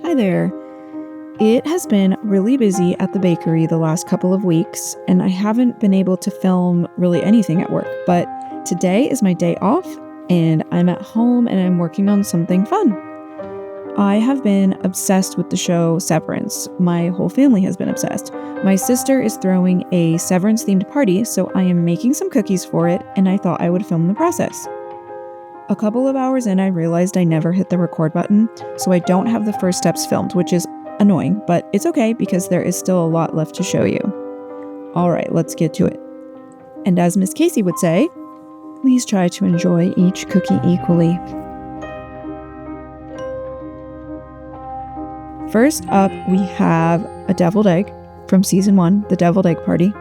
Hi there. It has been really busy at the bakery the last couple of weeks, and I haven't been able to film really anything at work, but today is my day off, and I'm at home and I'm working on something fun. I have been obsessed with the show Severance. My whole family has been obsessed. My sister is throwing a Severance-themed party, so I am making some cookies for it, and I thought I would film the process. A couple of hours in, I realized I never hit the record button, so I don't have the first steps filmed, which is annoying, but it's okay because there is still a lot left to show you. Alright, let's get to it. And as Miss Casey would say, please try to enjoy each cookie equally. First up, we have a deviled egg from season 1, the deviled egg party.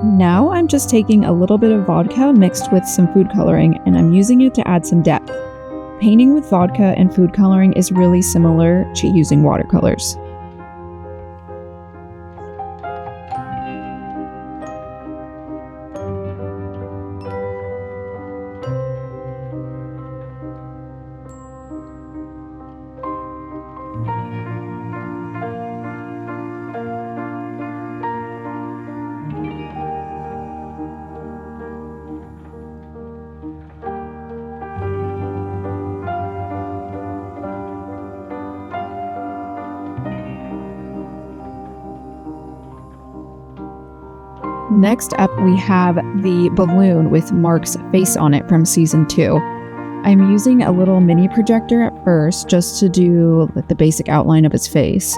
Now I'm just taking a little bit of vodka mixed with some food coloring, and I'm using it to add some depth. Painting with vodka and food coloring is really similar to using watercolors. Next up, we have the balloon with Mark's face on it from season 2. I'm using a little mini projector at first just to do the basic outline of his face.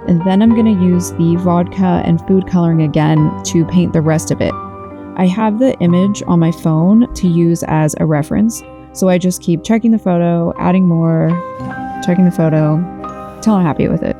And then I'm going to use the vodka and food coloring again to paint the rest of it. I have the image on my phone to use as a reference, so I just keep checking the photo, adding more, checking the photo, till I'm happy with it.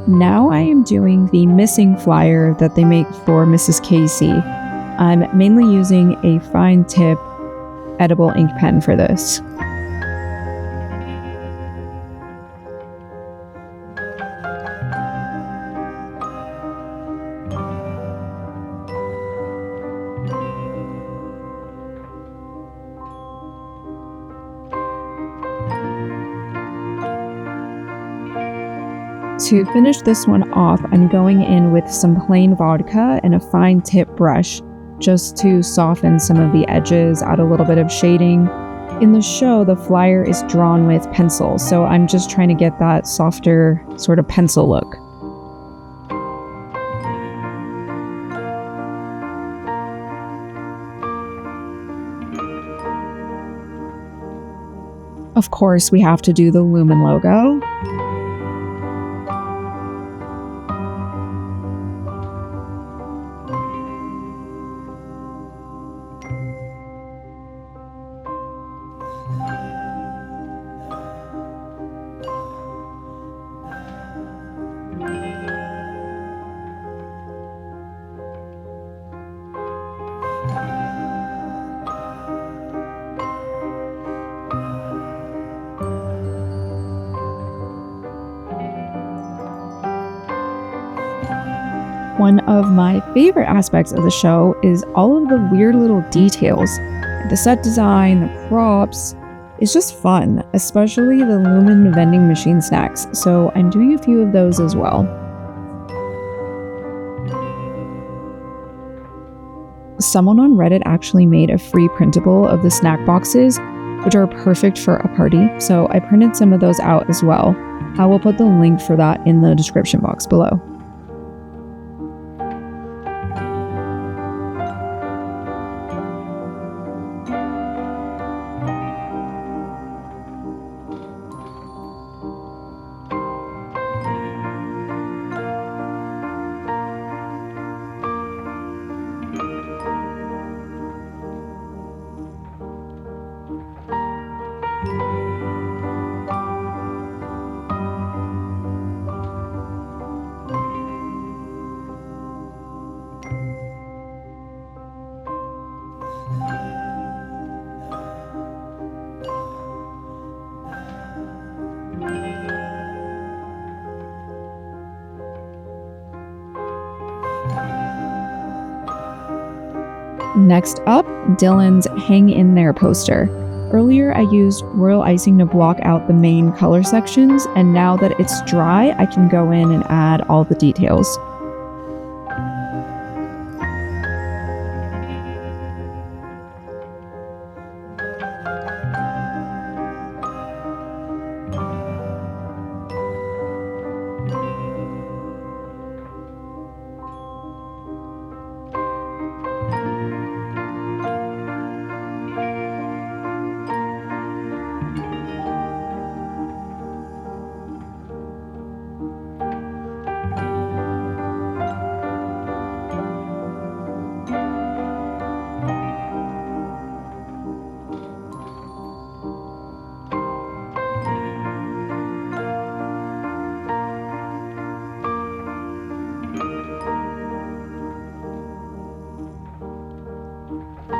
Now I am doing the missing flyer that they make for Mrs. Casey. I'm mainly using a fine tip edible ink pen for this. To finish this one off, I'm going in with some plain vodka and a fine tip brush just to soften some of the edges, add a little bit of shading. In the show, the flyer is drawn with pencil, so I'm just trying to get that softer sort of pencil look. Of course, we have to do the Lumon logo. One of my favorite aspects of the show is all of the weird little details. The set design, the props. It's just fun, especially the Lumon vending machine snacks, so I'm doing a few of those as well. Someone on Reddit actually made a free printable of the snack boxes, which are perfect for a party, so I printed some of those out as well. I will put the link for that in the description box below. Next up, Dylan's Hang In There poster. Earlier I used royal icing to block out the main color sections, and now that it's dry, I can go in and add all the details.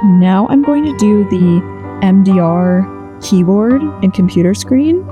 Now I'm going to do the MDR Keyboard and Computer Screen.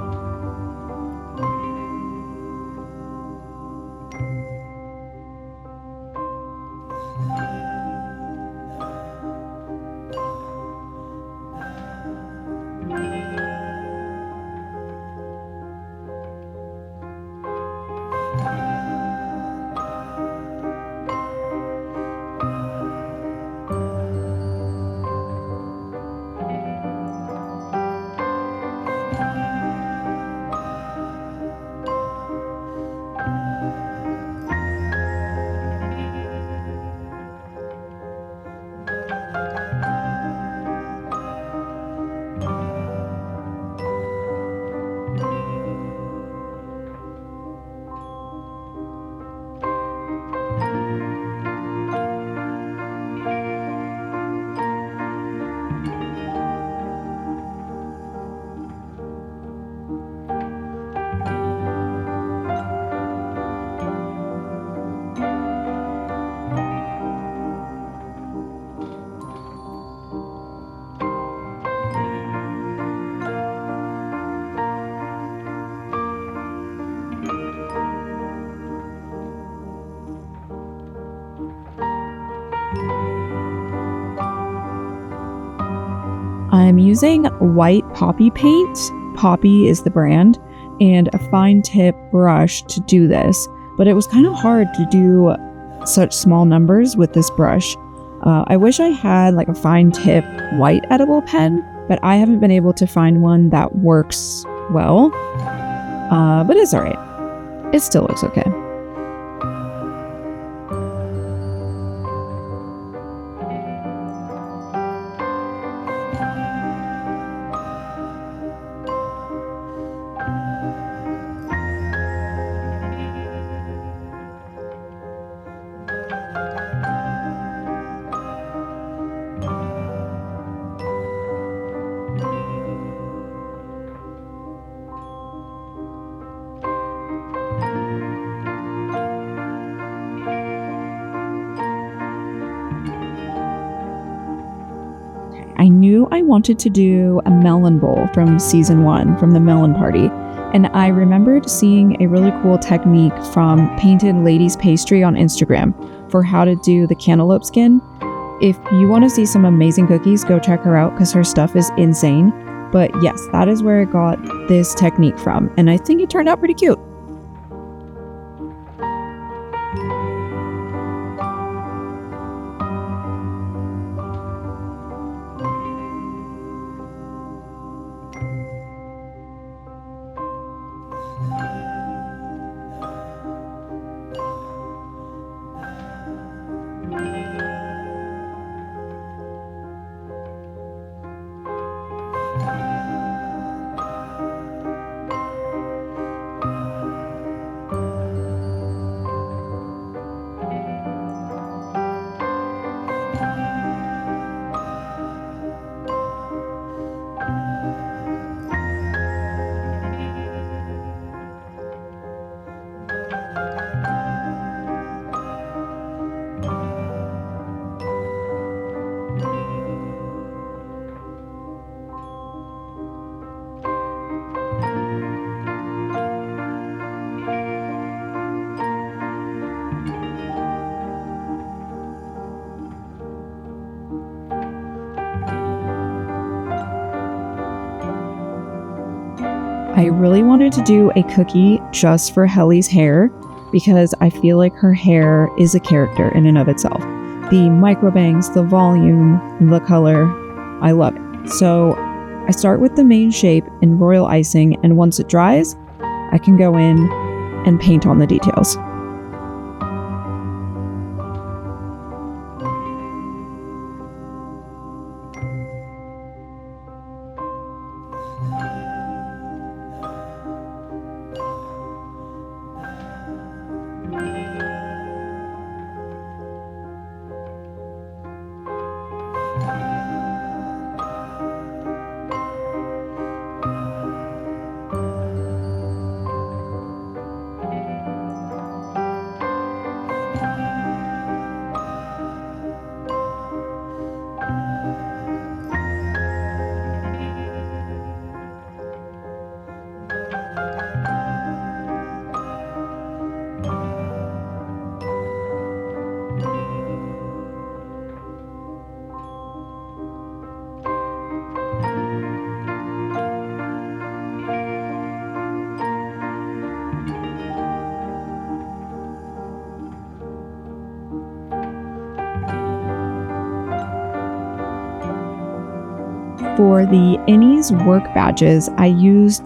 I'm using white poppy paint, Poppy is the brand, and a fine tip brush to do this, but it was kind of hard to do such small numbers with this brush. I wish I had like a fine tip white edible pen, but I haven't been able to find one that works well, but it's alright. It still looks okay. I knew I wanted to do a melon bowl from season 1, from the Melon Party, and I remembered seeing a really cool technique from Painted Ladies Pastry on Instagram, for how to do the cantaloupe skin. If you want to see some amazing cookies, go check her out because her stuff is insane. But yes, that is where I got this technique from, and I think it turned out pretty cute. I really wanted to do a cookie just for Helly's hair because I feel like her hair is a character in and of itself. The microbangs, the volume, the color, I love it. So I start with the main shape in royal icing, and once it dries, I can go in and paint on the details. For the Innie's work badges, I used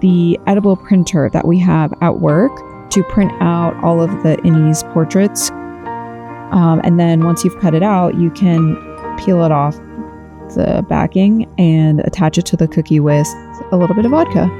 the edible printer that we have at work to print out all of the Innie's portraits. And then once you've cut it out, you can peel it off the backing and attach it to the cookie with a little bit of vodka.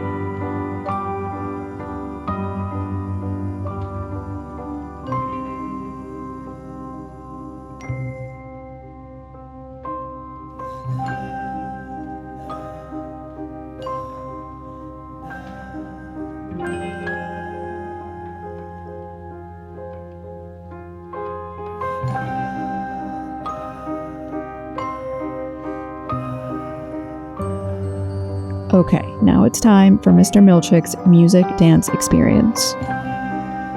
Okay, now it's time for Mr. Milchick's music dance experience.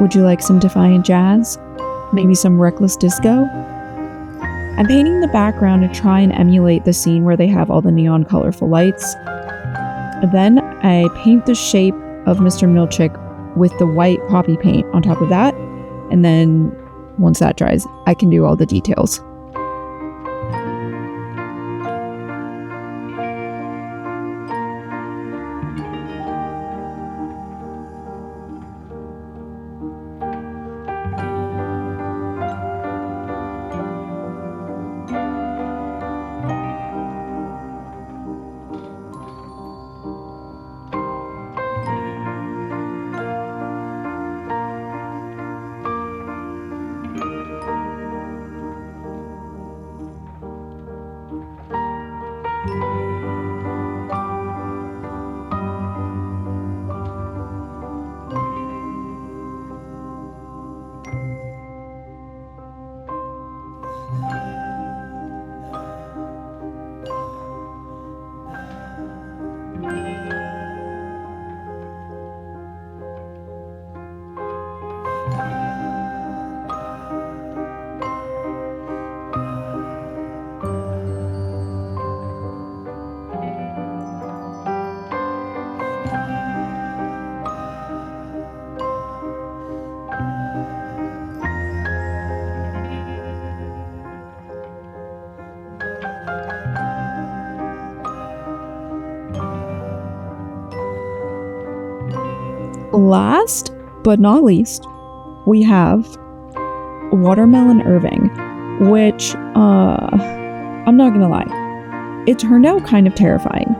Would you like some Defiant Jazz? Maybe some Reckless Disco? I'm painting the background to try and emulate the scene where they have all the neon colorful lights. Then I paint the shape of Mr. Milchick with the white poppy paint on top of that, and then once that dries, I can do all the details. Last but not least, we have Watermelon Irving, which, I'm not gonna lie, it turned out kind of terrifying.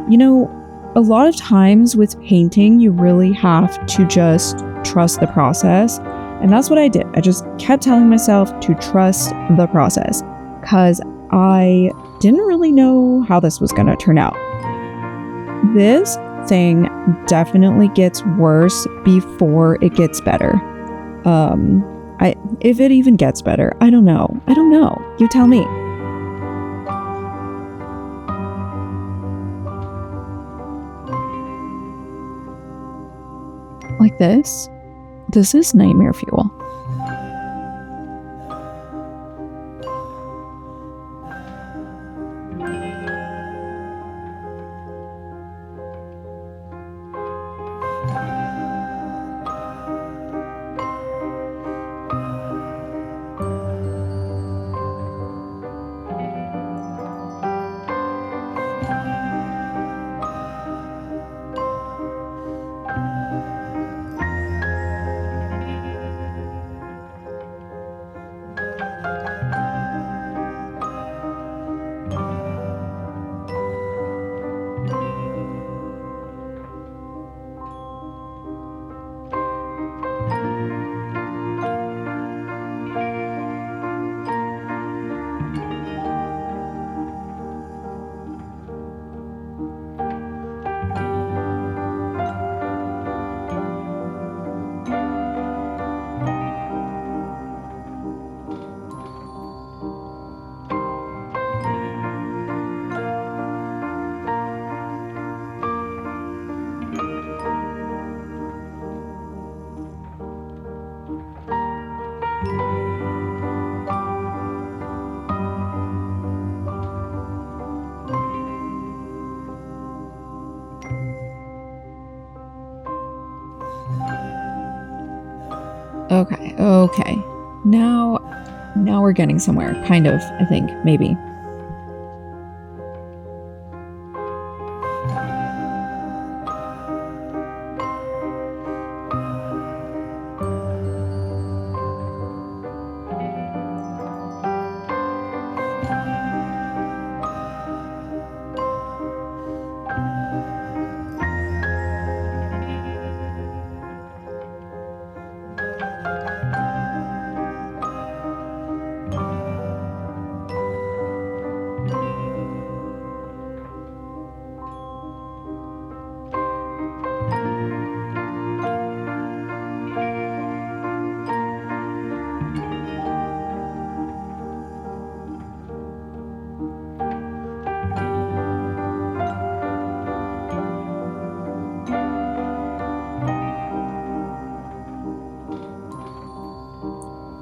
You know, a lot of times with painting, you really have to just trust the process, and that's what I did. I just kept telling myself to trust the process, because I didn't really know how this was gonna turn out. This thing definitely gets worse before it gets better. If it even gets better, I don't know. You tell me. Like this? This is nightmare fuel. Okay. Now we're getting somewhere, kind of, I think, maybe.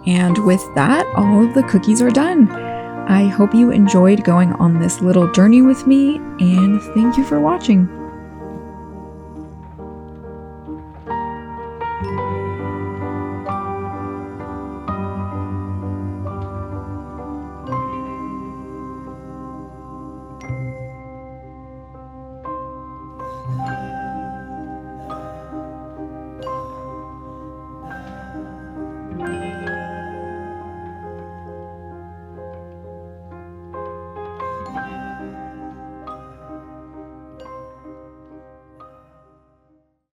And with that, all of the cookies are done. I hope you enjoyed going on this little journey with me, and thank you for watching.